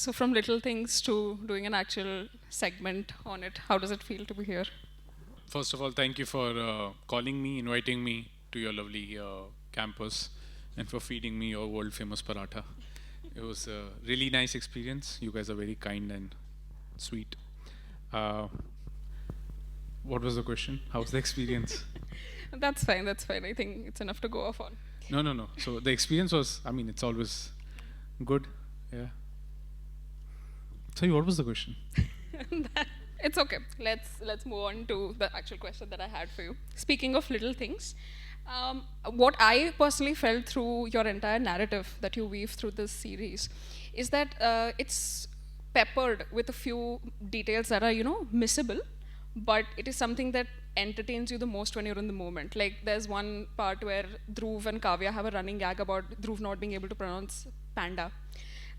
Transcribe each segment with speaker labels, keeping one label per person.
Speaker 1: So from little things to doing an actual segment on it, how does it feel to be here?
Speaker 2: First of all, thank you for calling me, inviting me to your lovely campus, and for feeding me your world famous paratha. It was a really nice experience. You guys are very kind and sweet. Uh, what was the question? How's the experience?
Speaker 1: That's fine, that's fine. I think it's enough to go off on.
Speaker 2: No. So the experience was, I mean, it's always good. Yeah. Sorry, what was the question?
Speaker 1: It's okay. Let's move on to the actual question that I had for you. Speaking of little things, what I personally felt through your entire narrative that you weave through this series is that it's peppered with a few details that are, missable, but it is something that entertains you the most when you're in the moment. Like there's one part where Dhruv and Kavya have a running gag about Dhruv not being able to pronounce panda.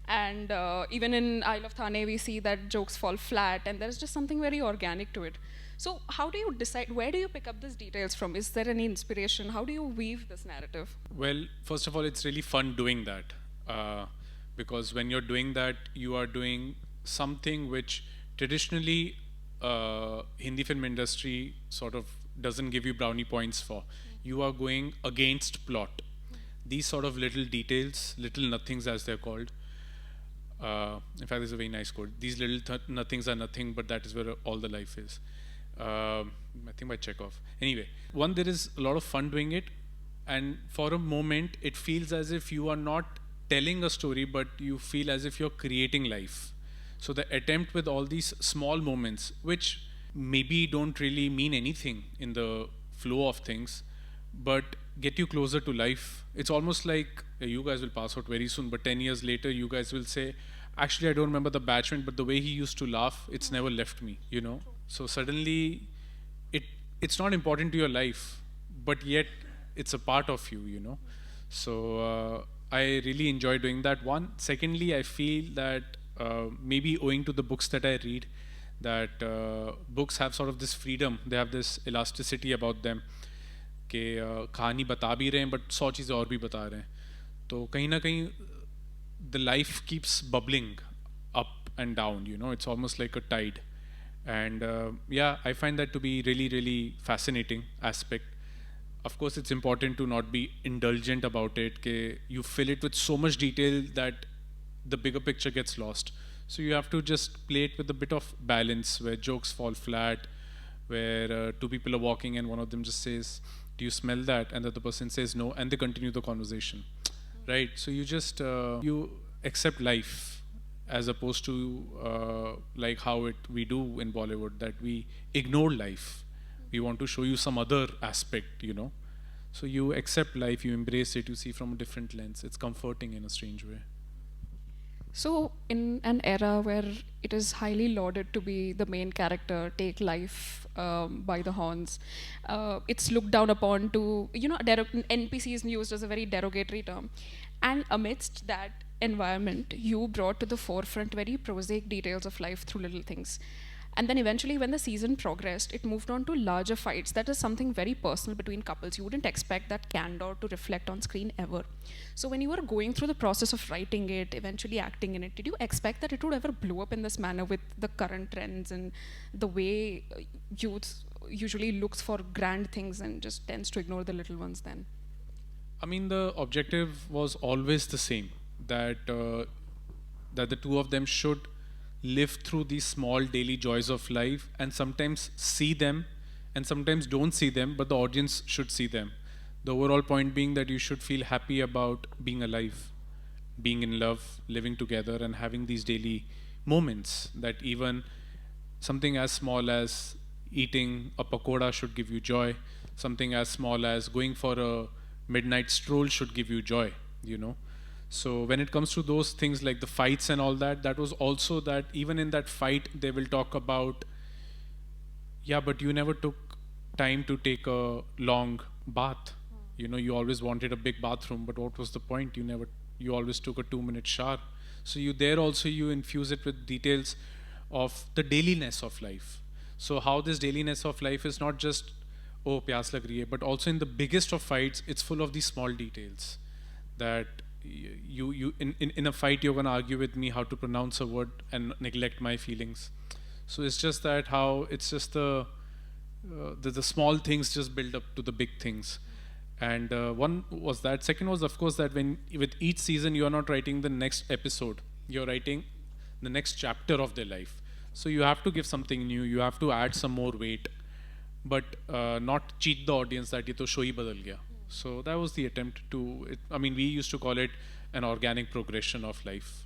Speaker 1: And even in Isle of Thane, we see that jokes fall flat, and there's just something very organic to it. So how do you decide, where do you pick up these details from? Is there any inspiration? How do you weave this narrative?
Speaker 2: Well, first of all, it's really fun doing that because when you're doing that, you are doing something which traditionally Hindi film industry sort of doesn't give you brownie points for. You are going against plot. These sort of little details, little nothings as they're called. In fact, there's a very nice quote. These little nothings are nothing, but that is where all the life is. I think by Chekhov. Anyway, one, there is a lot of fun doing it, and for a moment, it feels as if you are not telling a story, but you feel as if you're creating life. So the attempt with all these small moments, which maybe don't really mean anything in the flow of things, but get you closer to life. It's almost like you guys will pass out very soon, but 10 years later, you guys will say, actually, I don't remember the batchmate, but the way he used to laugh, it's never left me, So suddenly, it's not important to your life, but yet it's a part of you. So I really enjoy doing that. One. Secondly, I feel that maybe owing to the books that I read, that books have sort of this freedom, they have this elasticity about them, कि कहानी बता भी रहे हैं but 100 चीज़ें और भी बता रहे हैं तो कहीं ना कहीं the life keeps bubbling up and down, it's almost like a tide. And yeah, I find that to be really, really fascinating aspect. Of course, it's important to not be indulgent about it, कि you fill it with so much detail that the bigger picture gets lost. So you have to just play it with a bit of balance, where jokes fall flat, where two people are walking and one of them just says, do you smell that? And the other person says no, and they continue the conversation. Right? So you just, you accept life, as opposed to like how we do in Bollywood, that we ignore life. We want to show you some other aspect, So you accept life, you embrace it, you see from a different lens. It's comforting in a strange way.
Speaker 1: So in an era where it is highly lauded to be the main character, take life by the horns, it's looked down upon to, NPC is used as a very derogatory term. And amidst that environment, you brought to the forefront very prosaic details of life through little things. And then eventually, when the season progressed, it moved on to larger fights. That is something very personal between couples. You wouldn't expect that candor to reflect on screen ever. So when you were going through the process of writing it, eventually acting in it, did you expect that it would ever blow up in this manner with the current trends and the way youth usually looks for grand things and just tends to ignore the little ones then?
Speaker 2: I mean, the objective was always the same, that that the two of them should live through these small daily joys of life and sometimes see them and sometimes don't see them, but the audience should see them. The overall point being that you should feel happy about being alive, being in love, living together, and having these daily moments, that even something as small as eating a pakoda should give you joy, something as small as going for a midnight stroll should give you joy, So when it comes to those things like the fights and all that, that was also that even in that fight, they will talk about, yeah, but you never took time to take a long bath. You always wanted a big bathroom, but what was the point? You always took a 2-minute shower. So you infuse it with details of the dailiness of life. So how this dailiness of life is not just, oh, pyas lag rahi hai, but also in the biggest of fights, it's full of these small details that you in a fight you're gonna argue with me how to pronounce a word and neglect my feelings. So it's just that how it's just the small things just build up to the big things. And one was that. Second was, of course, that when with each season you are not writing the next episode, you're writing the next chapter of their life. So you have to give something new. You have to add some more weight, but not cheat the audience that ये तो show ही बदल गया. So that was the attempt to. I mean, we used to call it an organic progression of life.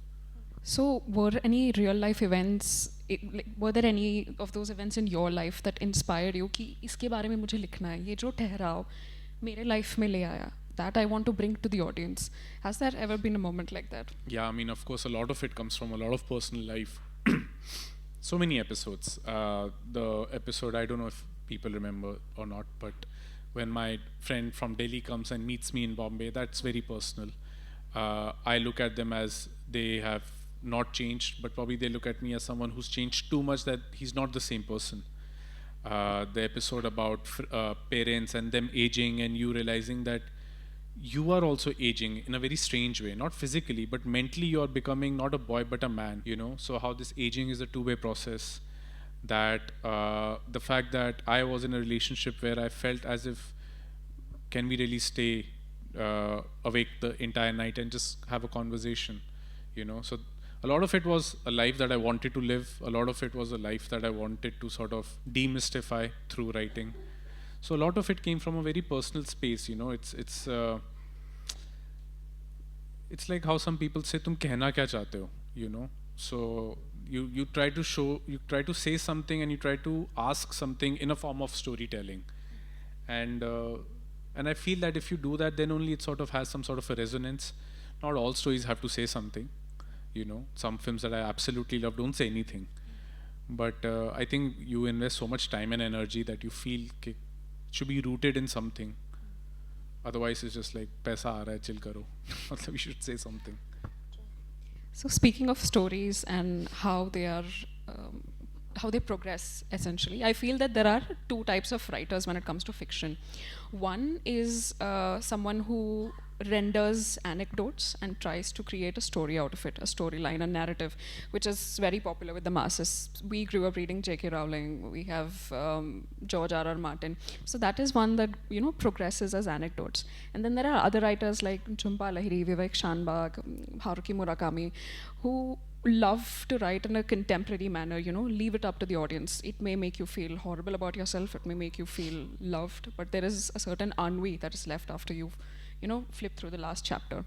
Speaker 1: So, were any real life events, like, were there any of those events in your life that inspired you कि इसके बारे में मुझे लिखना है, ये जो ठहराव मेरे life में ले आया, that I want to bring to the audience? Has there ever been a moment like that?
Speaker 2: Yeah, I mean, of course, a lot of it comes from a lot of personal life. So many episodes. The episode, I don't know if people remember or not, but when my friend from Delhi comes and meets me in Bombay, that's very personal. I look at them as they have not changed, but probably they look at me as someone who's changed too much that he's not the same person. The episode about parents and them aging and you realizing that you are also aging in a very strange way, not physically, but mentally you are becoming not a boy but a man, you know. So how this aging is a two-way process. That the fact that I was in a relationship where I felt as if, can we really stay awake the entire night and just have a conversation, you know. So a lot of it was a life that I wanted to live. A lot of it was a life that I wanted to sort of demystify through writing. So a lot of it came from a very personal space, you know. It's like how some people say, "तुम कहना क्या चाहते हो?" You know. So you try to say something and you try to ask something in a form of storytelling, and I feel that if you do that, then only it sort of has some sort of a resonance. Not all stories have to say something, you know. Some films that I absolutely love don't say anything, but I think you invest so much time and energy that you feel it should be rooted in something. Otherwise, it's just like पैसा आ रहा है, chill करो. मतलब you should say something.
Speaker 1: So, speaking of stories and how they are, how they progress, essentially, I feel that there are two types of writers when it comes to fiction. One is someone who renders anecdotes and tries to create a story out of it, a storyline, a narrative, which is very popular with the masses. We grew up reading J.K. Rowling. We have George R.R. Martin. So that is one that, you know, progresses as anecdotes. And then there are other writers like Jhumpa Lahiri, Vivek Shanbag, Haruki Murakami, who love to write in a contemporary manner, you know, leave it up to the audience. It may make you feel horrible about yourself, it may make you feel loved, but there is a certain ennui that is left after you've, you know, flipped through the last chapter.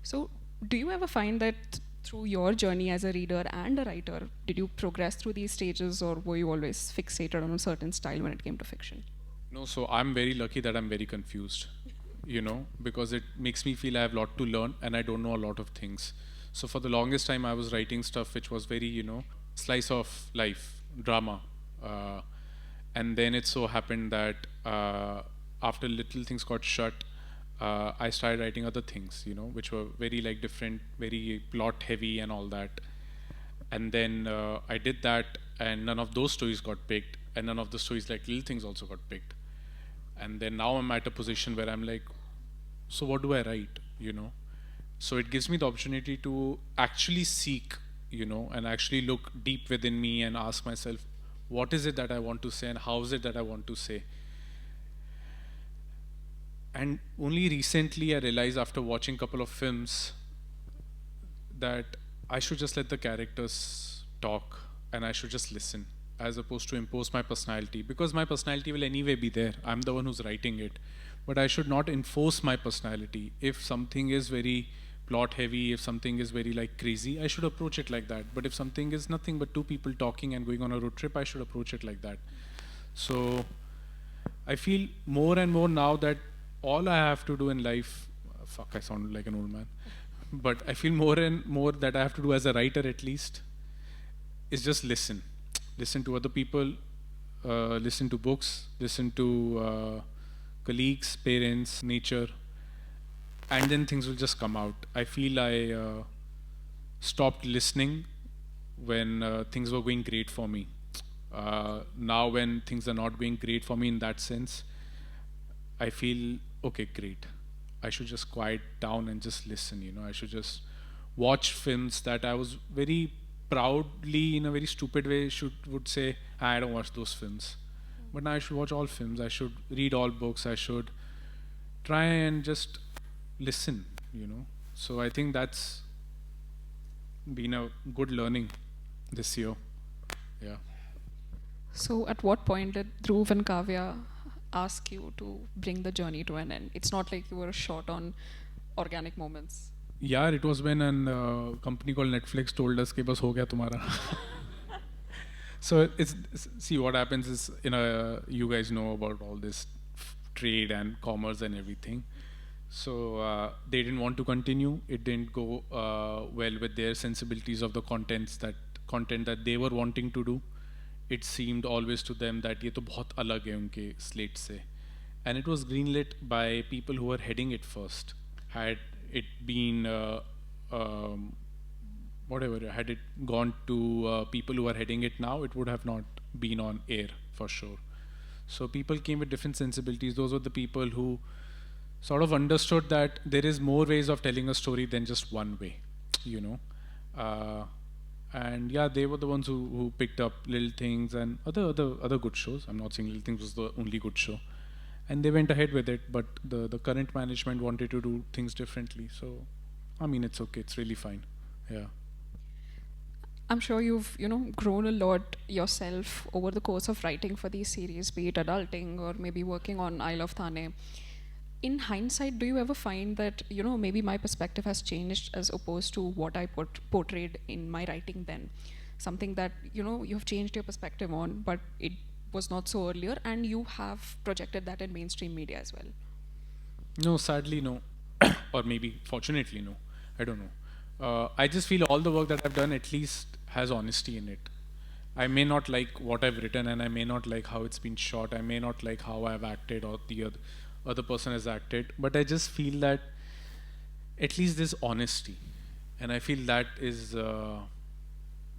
Speaker 1: So do you ever find that through your journey as a reader and a writer, did you progress through these stages, or were you always fixated on a certain style when it came to fiction?
Speaker 2: No, so I'm very lucky that I'm very confused, you know, because it makes me feel I have a lot to learn and I don't know a lot of things. So for the longest time, I was writing stuff which was very, you know, slice of life, drama. And then it so happened that after little things got shut, I started writing other things, you know, which were very like different, very plot heavy and all that. And then I did that and none of those stories got picked. And none of the stories like little things also got picked. And then now I'm at a position where I'm like, so what do I write, you know? So it gives me the opportunity to actually seek, you know, and actually look deep within me and ask myself, what is it that I want to say and how is it that I want to say? And only recently I realized after watching a couple of films that I should just let the characters talk and I should just listen as opposed to impose my personality, because my personality will anyway be there. I'm the one who's writing it. But I should not enforce my personality. If something is very plot heavy, if something is very like crazy, I should approach it like that. But if something is nothing but two people talking and going on a road trip, I should approach it like that. So I feel more and more now that all I have to do in life, fuck, I sound like an old man, but I feel more and more that I have to do as a writer at least, is just listen. Listen to other people, listen to books, listen to colleagues, parents, nature, and then things will just come out. I feel I stopped listening when things were going great for me. Now when things are not going great for me in that sense, I feel, okay, great. I should just quiet down and just listen. I should just watch films that I was very proudly, in a very stupid way, would say, I don't watch those films. But now I should watch all films. I should read all books. I should try and just listen. So I think that's been a good learning this year. Yeah.
Speaker 1: So, at what point did Dhruv and Kavya ask you to bring the journey to an end? It's not like you were short on organic moments.
Speaker 2: Yeah, it was when an company called Netflix told us कि बस हो गया तुम्हारा. So see what happens is, you guys know about all this trade and commerce and everything. So they didn't want to continue. It didn't go well with their sensibilities of the content that they were wanting to do. It seemed always to them that ये तो बहुत अलग है उनके slate से. And it was greenlit by people who were heading it first. Had it been whatever, had it gone to people who are heading it now, it would have not been on air for sure. So people came with different sensibilities. Those were the people who sort of understood that there is more ways of telling a story than just one way, you know. And yeah, they were the ones who picked up Little Things and other good shows. I'm not saying Little Things was the only good show. And they went ahead with it, but the current management wanted to do things differently. So, I mean, it's okay. It's really fine. Yeah.
Speaker 1: I'm sure you've, grown a lot yourself over the course of writing for these series, be it adulting or maybe working on I Love Thane. In hindsight, do you ever find that, maybe my perspective has changed as opposed to what I portrayed in my writing then? Something that, you've changed your perspective on, but it was not so earlier, and you have projected that in mainstream media as well.
Speaker 2: No, sadly, no. Or maybe, fortunately, no. I don't know. I just feel all the work that I've done at least has honesty in it. I may not like what I've written, and I may not like how it's been shot. I may not like how I've acted or the other person has acted. But I just feel that at least there's honesty. And I feel that is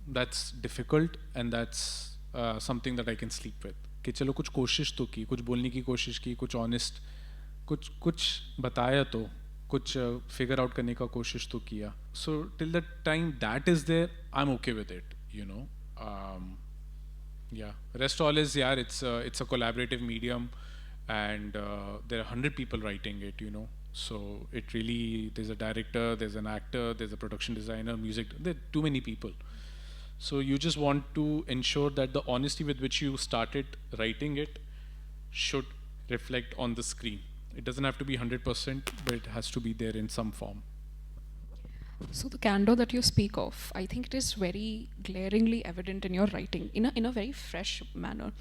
Speaker 2: that's difficult, and that's something that I can sleep with. कि चलो कुछ कोशिश तो की, कुछ बोलने की कोशिश की, कुछ honest, कुछ बताया तो, कुछ figure out करने का कोशिश तो किया. So till the time that is there, I'm okay with it, Yeah. Rest all is, yeah, it's a collaborative medium, and there are 100 people writing it, So it really, there's a director, there's an actor, there's a production designer, music, there are too many people. So you just want to ensure that the honesty with which you started writing it should reflect on the screen. It doesn't have to be 100%, but it has to be there in some form.
Speaker 1: So the candor that you speak of, I think it is very glaringly evident in your writing, in a very fresh manner.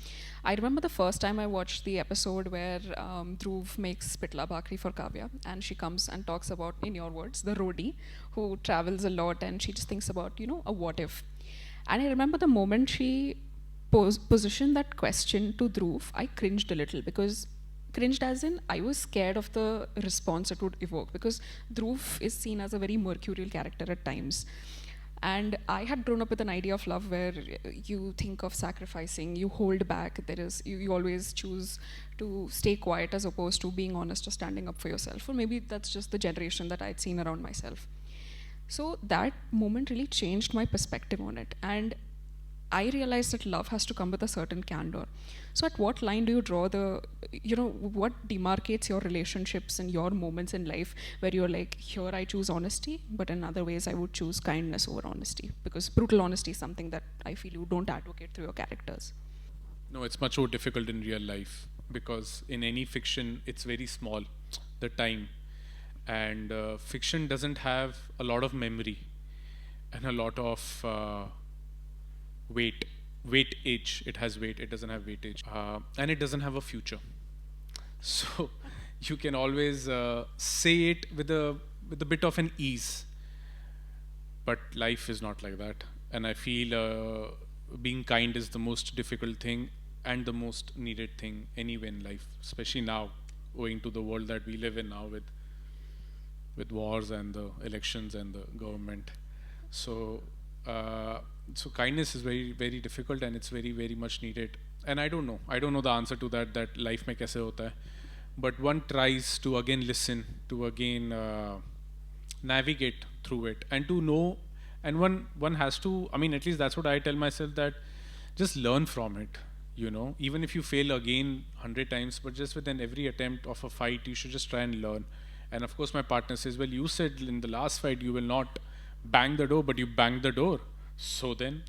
Speaker 1: I remember the first time I watched the episode where Dhruv makes pitla bhakri for Kavya, and she comes and talks about, in your words, the roadie who travels a lot, and she just thinks about, a what if. And I remember the moment she positioned that question to Dhruv, I cringed a little, because cringed as in I was scared of the response it would evoke, because Dhruv is seen as a very mercurial character at times. And I had grown up with an idea of love where you think of sacrificing, you hold back, you always choose to stay quiet as opposed to being honest or standing up for yourself. Or maybe that's just the generation that I'd seen around myself. So that moment really changed my perspective on it. And I realized that love has to come with a certain candor. So at what line do you draw what demarcates your relationships and your moments in life where you're like, here I choose honesty, but in other ways I would choose kindness over honesty? Because brutal honesty is something that I feel you don't advocate through your characters.
Speaker 2: No, it's much more difficult in real life, because in any fiction, it's very small, the time. And fiction doesn't have a lot of memory and a lot of weightage. It has weight, it doesn't have weightage, and it doesn't have a future. So you can always say it with a bit of an ease, but life is not like that. And I feel being kind is the most difficult thing and the most needed thing anyway in life, especially now, owing to the world that we live in now with wars and the elections and the government. So so kindness is very, very difficult, and it's very, very much needed. And I don't know the answer to that life mein kaise hota hai. but one tries to again listen, to again navigate through it, and to know. And one has to, I mean, at least that's what I tell myself, that just learn from it, you know, even if you fail again 100 times, but just within every attempt of a fight you should just try and learn. And of course my partner says, well, you said in the last fight you will not bang the door, but you banged the door, so then.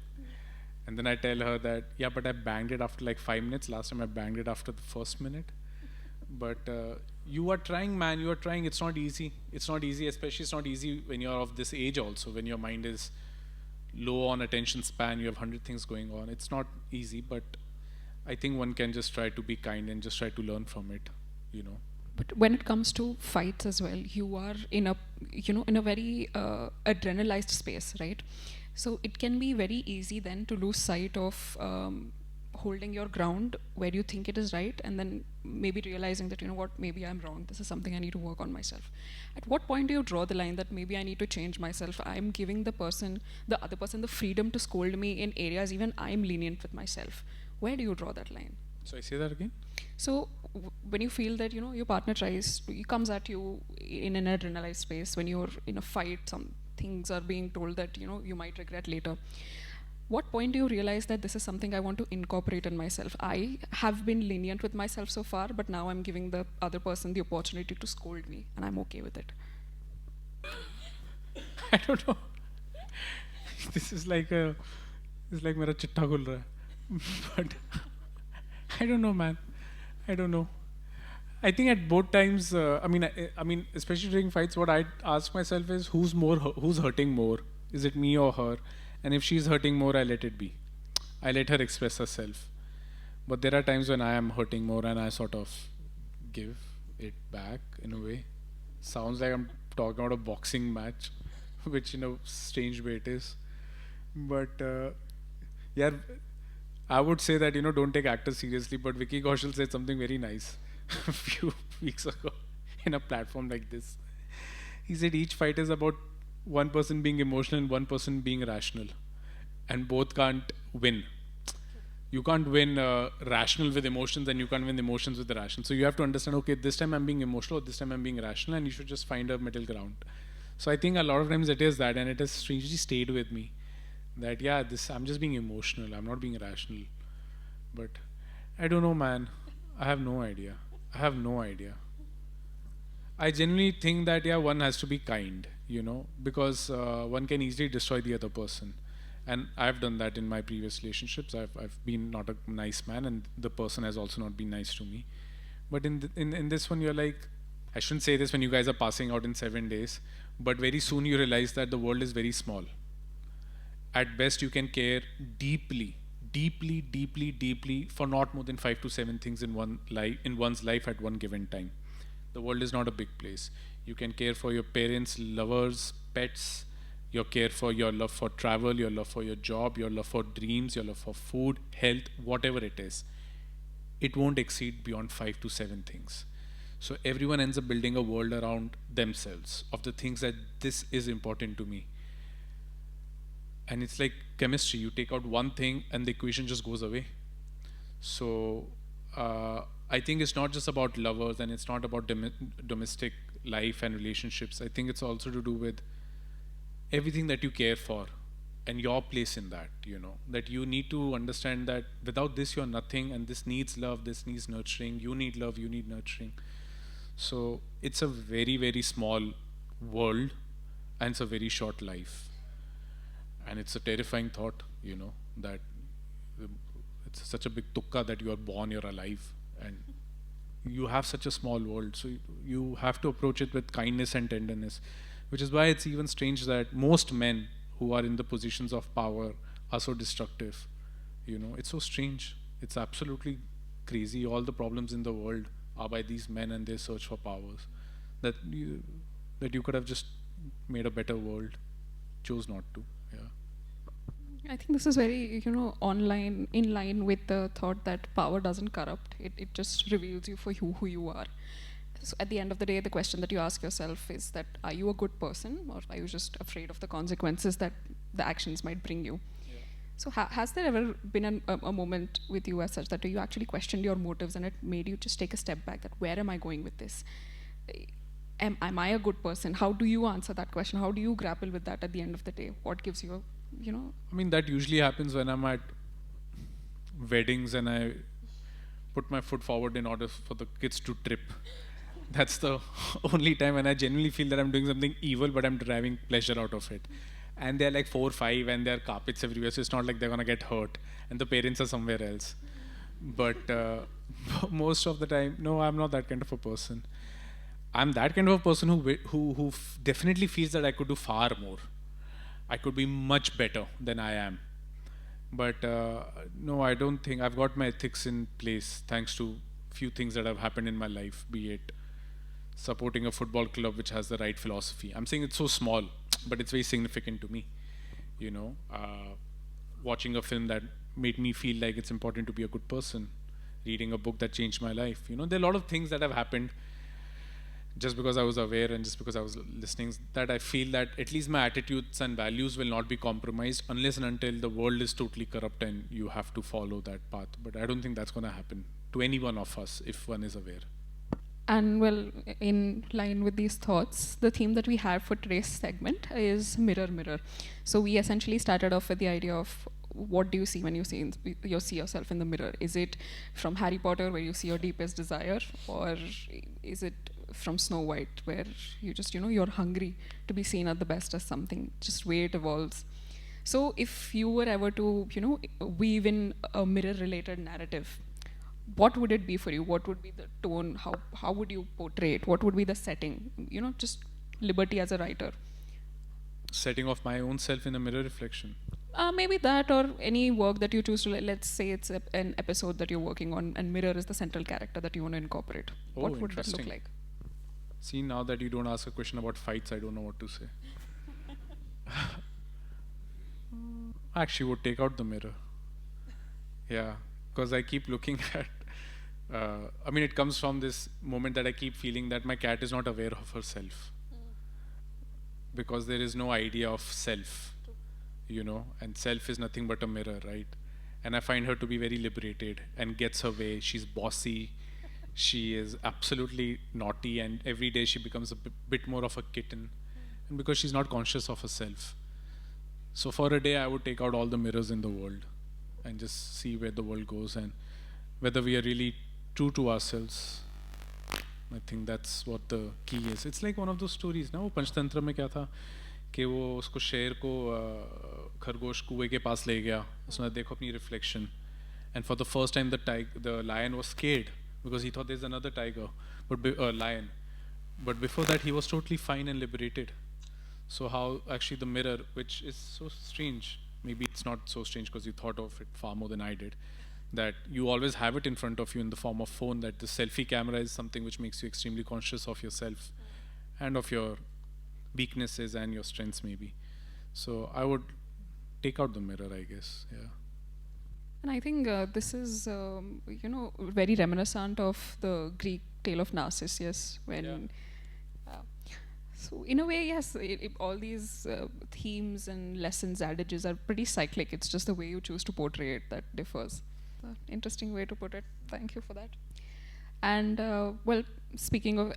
Speaker 2: And then I tell her that, yeah, but I banged it after like 5 minutes. Last time I banged it after the first minute. But you are trying, man. You are trying. It's not easy. It's not easy, especially it's not easy when you're of this age also, when your mind is low on attention span. You have 100 things going on. It's not easy, but I think one can just try to be kind and just try to learn from it, you know.
Speaker 1: But when it comes to fights as well, you are in a, you know, in a very adrenalized space, right? So it can be very easy then to lose sight of holding your ground where you think it is right, and then maybe realizing that, you know what, maybe I'm wrong. This is something I need to work on myself. At what point do you draw the line that maybe I need to change myself? I'm giving the other person, the freedom to scold me in areas even I'm lenient with myself. Where do you draw that line?
Speaker 2: So I say that again.
Speaker 1: So when you feel that, you know, your partner he comes at you in an adrenalized space, when you're in a fight, some things are being told that, you know, you might regret later. What point do you realize that this is something I want to incorporate in myself? I have been lenient with myself so far, but now I'm giving the other person the opportunity to scold me, and I'm okay with it.
Speaker 2: I don't know. This is like mera chitta khul raha hai. But I don't know, man. I don't know. I think at both times, I mean, especially during fights, what I ask myself is, who's hurting more? Is it me or her? And if she's hurting more, I let it be. I let her express herself. But there are times when I am hurting more, and I sort of give it back in a way. Sounds like I'm talking about a boxing match, which in a strange way it is. But yeah, I would say that, you know, don't take actors seriously. But Vicky Kaushal said something very nice a few weeks ago in a platform like this. He said each fight is about one person being emotional and one person being rational, and both can't win. You can't win rational with emotions, and you can't win emotions with the rational. So you have to understand, okay, this time I'm being emotional, or this time I'm being rational, and you should just find a middle ground. So I think a lot of times it is that, and it has strangely stayed with me, that yeah, this, I'm just being emotional, I'm not being rational. But I don't know, man. I have no idea. I genuinely think that yeah, one has to be kind, you know, because one can easily destroy the other person, and I've done that in my previous relationships. I've been not a nice man, and the person has also not been nice to me. But in this one, you're like, I shouldn't say this when you guys are passing out in 7 days, but very soon you realize that the world is very small. At best, you can care deeply for not more than 5 to 7 things in one's life at one given time. The world is not a big place. You can care for your parents, lovers, pets, your care for your love for travel, your love for your job, your love for dreams, your love for food, health, whatever it is. It won't exceed beyond 5 to 7 things. So everyone ends up building a world around themselves of the things that this is important to me. And it's like chemistry. You take out one thing and the equation just goes away. So I think it's not just about lovers, and it's not about domestic life and relationships. I think it's also to do with everything that you care for and your place in that, you know, that you need to understand that without this you're nothing, and this needs love, this needs nurturing, you need love, you need nurturing. So it's a very small world, and it's a very short life. And it's a terrifying thought, you know, that it's such a big tukka that you are born, you're alive, and you have such a small world. So you have to approach it with kindness and tenderness, which is why it's even strange that most men who are in the positions of power are so destructive. You know, it's so strange. It's absolutely crazy. All the problems in the world are by these men and their search for powers. That you could have just made a better world, chose not to. Yeah.
Speaker 1: I think this is very, you know, in line with the thought that power doesn't corrupt. It just reveals you for who you are. So at the end of the day, the question that you ask yourself is that, are you a good person, or are you just afraid of the consequences that the actions might bring you?
Speaker 2: Yeah.
Speaker 1: So has there ever been a moment with you as such that you actually questioned your motives and it made you just take a step back, that where am I going with this? Am I a good person? How do you answer that question? How do you grapple with that at the end of the day? What gives you,
Speaker 2: I mean, that usually happens when I'm at weddings and I put my foot forward in order for the kids to trip. That's the only time when I genuinely feel that I'm doing something evil, but I'm deriving pleasure out of it. And they're like 4, 5, and there are carpets everywhere, so it's not like they're gonna get hurt, and the parents are somewhere else. But most of the time, no, I'm not that kind of a person. I'm that kind of a person who definitely feels that I could do far more. I could be much better than I am. But no, I don't think I've got my ethics in place thanks to few things that have happened in my life, be it supporting a football club which has the right philosophy. I'm saying it's so small, but it's very significant to me. You know, watching a film that made me feel like it's important to be a good person, reading a book that changed my life. You know, there are a lot of things that have happened just because I was aware and just because I was listening, that I feel that at least my attitudes and values will not be compromised unless and until the world is totally corrupt and you have to follow that path. But I don't think that's going to happen to any one of us if one is aware.
Speaker 1: And well, in line with these thoughts, the theme that we have for today's segment is mirror, mirror. So we essentially started off with the idea of what do you see when you see yourself in the mirror? Is it from Harry Potter where you see your deepest desire, or is it from Snow White where you just you're hungry to be seen at the best as something? Just way it evolves. So if you were ever to weave in a mirror-related narrative, what would it be for you? What would be the tone? How would you portray it? What would be the setting? Just liberty as a writer.
Speaker 2: Setting of my own self in a mirror reflection.
Speaker 1: Maybe that, or any work that you choose to. Let's say it's an episode that you're working on, and mirror is the central character that you want to incorporate.
Speaker 2: Oh,
Speaker 1: what would that look like?
Speaker 2: See, now that you don't ask a question about fights, I don't know what to say. I actually would take out the mirror. Yeah, because I keep looking at. I mean, it comes from this moment that I keep feeling that my cat is not aware of herself. Because there is no idea of self, and self is nothing but a mirror, right? And I find her to be very liberated and gets her way. She's bossy. She is absolutely naughty, and every day she becomes a bit more of a kitten. And because she's not conscious of herself. So for a day, I would take out all the mirrors in the world and just see where the world goes and whether we are really true to ourselves. I think that's what the key is. It's like one of those stories, ना वो पंचतंत्र में क्या था कि वो उसको शेर को खरगोश कुएं के पास ले गया, उसने देखो अपनी reflection, and for the first time the lion was scared because he thought there's another tiger, but lion, but before that he was totally fine and liberated. So how actually the mirror, which is so strange, maybe it's not so strange because you thought of it far more than I did, that you always have it in front of you in the form of phone, that the selfie camera is something which makes you extremely conscious of yourself and of your weaknesses and your strengths maybe. So I would take out the mirror, I guess. Yeah.
Speaker 1: And I think this is very reminiscent of the Greek tale of Narcissus, when so in a way, yes, all these themes and lessons, adages are pretty cyclic. It's just the way you choose to portray it that differs. Interesting way to put it. Thank you for that. And well, speaking of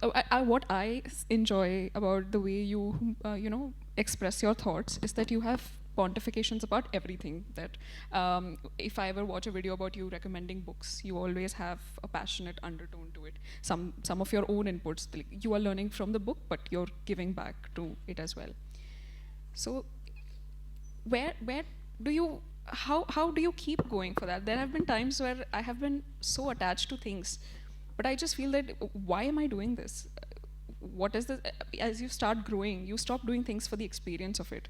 Speaker 1: what I enjoy about the way you express your thoughts is that you have pontifications about everything. That if I ever watch a video about you recommending books, you always have a passionate undertone to it. Some of your own inputs, like you are learning from the book, but you're giving back to it as well. So where do you how do you keep going for that? There have been times where I have been so attached to things, but I just feel that why am I doing this? What is this? As you start growing, you stop doing things for the experience of it.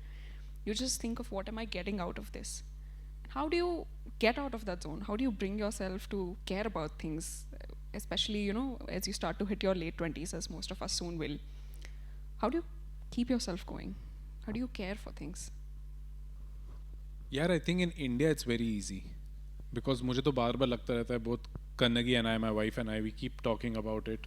Speaker 1: You just think of what am I getting out of this? How do you get out of that zone? How do you bring yourself to care about things, especially as you start to hit your late 20s, as most of us soon will? How do you keep yourself going? How do you care for things?
Speaker 2: Yeah, I think in India it's very easy because मुझे तो बार बार लगता रहता है बहुत Kannagi and I, my wife and I, we keep talking about it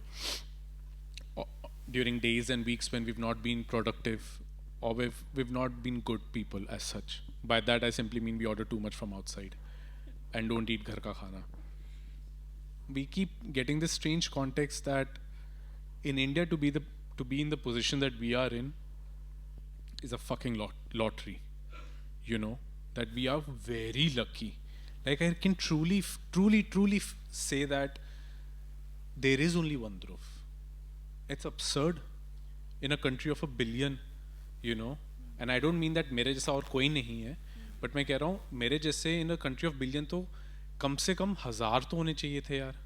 Speaker 2: during days and weeks when we've not been productive or we've not been good people as such. By that I simply mean we order too much from outside and don't eat ghar ka khana. We keep getting this strange context that in India to be in the position that we are in is a fucking lottery. You know, that we are very lucky. Like I can truly say that there is only one Dhruv. It's absurd in a country of 1 billion, you know. And I don't mean that मेरे जैसा और कोई नहीं है, but मैं कह रहा हूँ मेरे जैसे in a country of billion तो कम से कम 1000 तो होने चाहिए थे यार.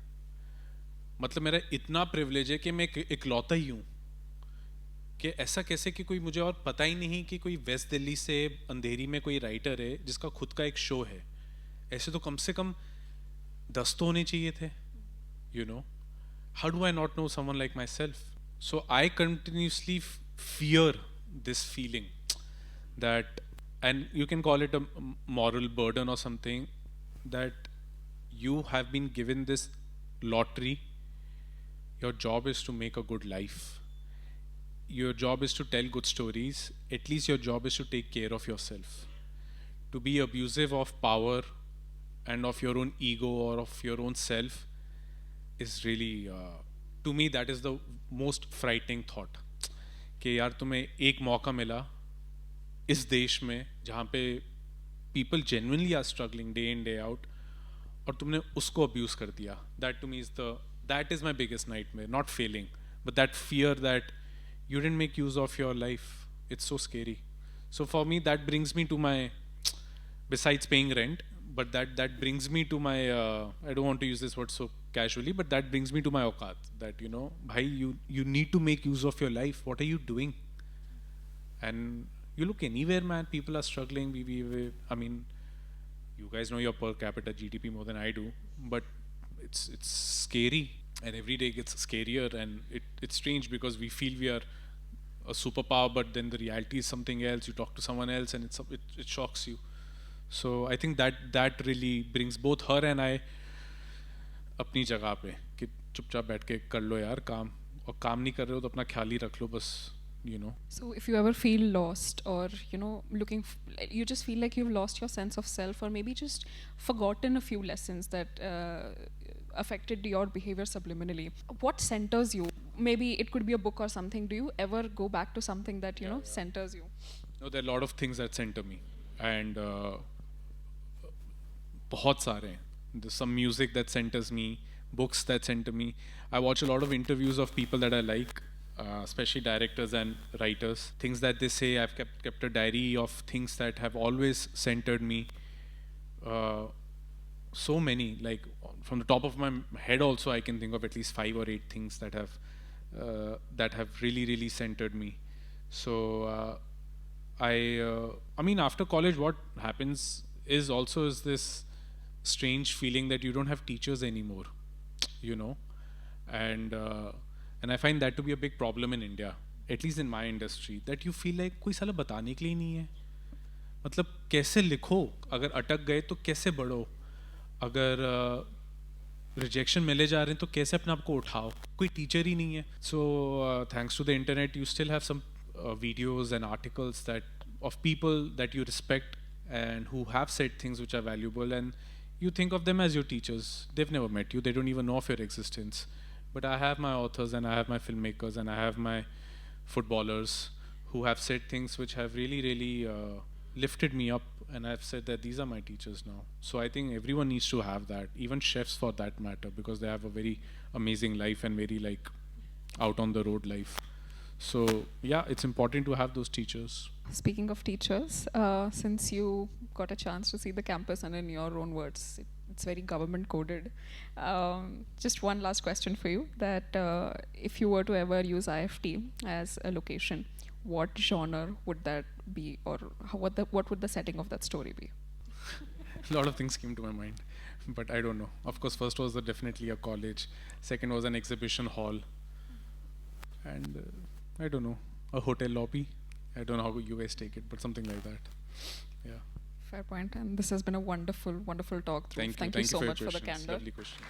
Speaker 2: मतलब मेरा इतना privilege है कि मैं इकलौता ही हूँ कि ऐसा कैसे कि कोई मुझे और पता ही नहीं कि कोई वेस्ट दिल्ली से अंधेरी में कोई राइटर है जिसका खुद का एक शो है. ऐसे तो कम से कम 10 तो होने चाहिए थे, you know. How do I not know someone like myself? So I continuously fear this feeling that, and you can call it a moral burden or something, that you have been given this lottery. Your job is to make a good life. Your job is to tell good stories. At least your job is to take care of yourself. To be abusive of power and of your own ego or of your own self is really, to me, that is the most frightening thought. कि यार तुम्हें एक मौका मिला इस देश में जहाँ पे people genuinely are struggling day in day out और तुमने उसको abuse कर दिया. That to me is that is my biggest nightmare. Not failing, but that fear that you didn't make use of your life. It's so scary. So for me, that brings me to my, besides paying rent, but that brings me to my, I don't want to use this word so casually, but that brings me to my auqat. That, you know, bhai, you need to make use of your life. What are you doing? And you look anywhere, man, people are struggling. I mean, you guys know your per capita GDP more than I do, but it's scary, and every day gets scarier, and it's strange because we feel we are a superpower, but then the reality is something else. You talk to someone else, and it shocks you. So I think that really brings both her and I अपनी जगह पे कि चुपचाप बैठ के कर लो यार काम, और काम नहीं कर रहे हो तो अपना ख्याल ही रख लो बस, you know.
Speaker 1: So if you ever feel lost, or you know, you just feel like you've lost your sense of self, or maybe just forgotten a few lessons that affected your behavior subliminally, what centers you? Maybe it could be a book or something. Do you ever go back to something that you know centers you?
Speaker 2: No, there are a lot of things that center me, and बहुत सारे हैं. There's some music that centers me, books that center me. I watch a lot of interviews of people that I like, especially directors and writers. Things that they say, I've kept a diary of things that have always centered me. So many, like from the top of my head also I can think of at least 5 or 8 things that have really centered me. So I mean, after college what happens is this strange feeling that you don't have teachers anymore, you know. And I find that to be a big problem in India, at least in my industry, that you feel like कोई साला बताने के लिए नहीं है. मतलब कैसे लिखो, अगर अटक गए तो कैसे बढ़ो, अगर रिजेक्शन मिले जा रहे हैं तो कैसे अपने आप को उठाओ, कोई टीचर ही नहीं है. So thanks to the internet you still have some videos and articles that of people that you respect and who have said things which are valuable, and you think of them as your teachers. They've never met you, they don't even know of your existence. But I have my authors and I have my filmmakers and I have my footballers who have said things which have really lifted me up, and I've said that these are my teachers now. So I think everyone needs to have that, even chefs for that matter, because they have a very amazing life and very like out on the road life. So yeah, it's important to have those teachers.
Speaker 1: Speaking of teachers, since you got a chance to see the campus and in your own words, it's very government coded. Just one last question for you, that if you were to ever use IFT as a location, what genre would that be, or what would the setting of that story be?
Speaker 2: A lot of things came to my mind, but I don't know. Of course, first was definitely a college. Second was an exhibition hall. And I don't know, a hotel lobby. I don't know how you guys take it, but something like that. Yeah.
Speaker 1: Fair point. And this has been a wonderful, wonderful talk.
Speaker 2: Thank you.
Speaker 1: Thank you so
Speaker 2: for your
Speaker 1: much for the
Speaker 2: questions.
Speaker 1: candor.
Speaker 2: Lovely question.